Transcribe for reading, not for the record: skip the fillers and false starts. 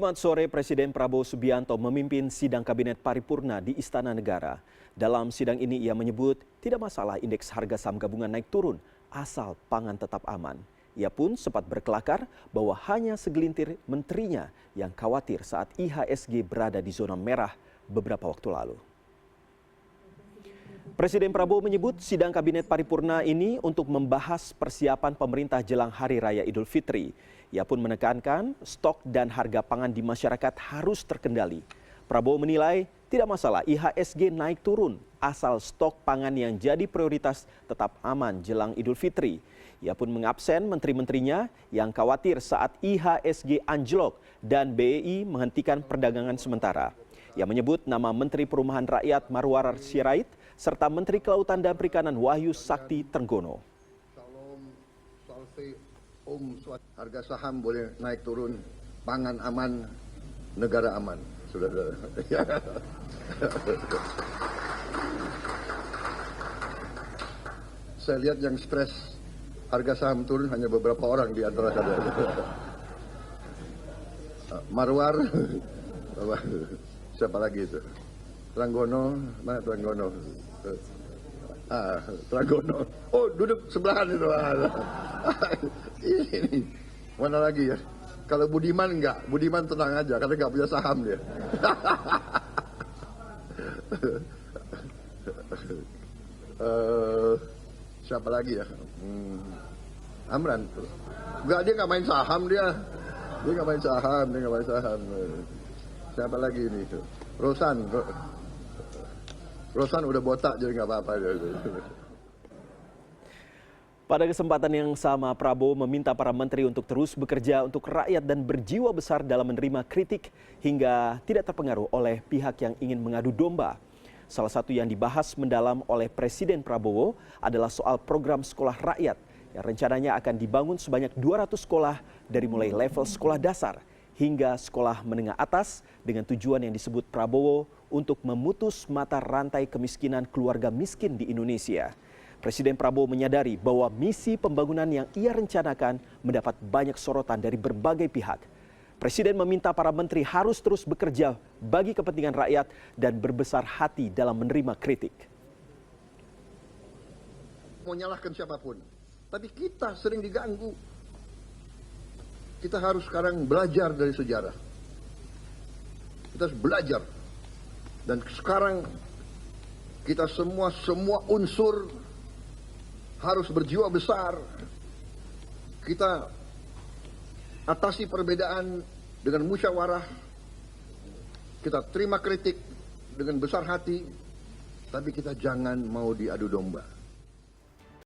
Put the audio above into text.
Jumat sore, Presiden Prabowo Subianto memimpin sidang kabinet paripurna di Istana Negara. Dalam sidang ini ia menyebut tidak masalah indeks harga saham gabungan naik turun asal pangan tetap aman. Ia pun sempat berkelakar bahwa hanya segelintir menterinya yang khawatir saat IHSG berada di zona merah beberapa waktu lalu. Presiden Prabowo menyebut sidang kabinet paripurna ini untuk membahas persiapan pemerintah jelang Hari Raya Idul Fitri. Ia pun menekankan stok dan harga pangan di masyarakat harus terkendali. Prabowo menilai tidak masalah IHSG naik turun asal stok pangan yang jadi prioritas tetap aman jelang Idul Fitri. Ia pun mengabsen menteri-menterinya yang khawatir saat IHSG anjlok dan BEI menghentikan perdagangan sementara. Ia menyebut nama Menteri Perumahan Rakyat Marwarar Sirait serta Menteri Kelautan dan Perikanan Wahyu Sakti Trenggono. Harga saham boleh naik turun, pangan aman, negara aman. Sudah. Saya lihat yang stres harga saham turun hanya beberapa orang di antara kalian. Marwar, siapa lagi itu? Trenggono, mana Trenggono? Trenggono. Oh, duduk sebelahan itu. Ini mana lagi ya? Kalau Budiman enggak, Budiman tenang aja karena enggak punya saham dia. Siapa lagi ya? Amran. Enggak, dia enggak main saham dia. Dia enggak main saham. Siapa lagi ini itu? Rosan udah botak jadi nggak apa-apa. Pada kesempatan yang sama, Prabowo meminta para menteri untuk terus bekerja untuk rakyat dan berjiwa besar dalam menerima kritik hingga tidak terpengaruh oleh pihak yang ingin mengadu domba. Salah satu yang dibahas mendalam oleh Presiden Prabowo adalah soal program sekolah rakyat yang rencananya akan dibangun sebanyak 200 sekolah dari mulai level sekolah dasar hingga sekolah menengah atas dengan tujuan yang disebut Prabowo untuk memutus mata rantai kemiskinan keluarga miskin di Indonesia. Presiden Prabowo menyadari bahwa misi pembangunan yang ia rencanakan mendapat banyak sorotan dari berbagai pihak. Presiden meminta para menteri harus terus bekerja bagi kepentingan rakyat dan berbesar hati dalam menerima kritik. Mau nyalahkan siapapun, tapi kita sering diganggu. Kita harus sekarang belajar dari sejarah. Kita harus belajar. Dan sekarang kita semua unsur harus berjiwa besar. Kita atasi perbedaan dengan musyawarah. Kita terima kritik dengan besar hati. Tapi kita jangan mau diadu domba.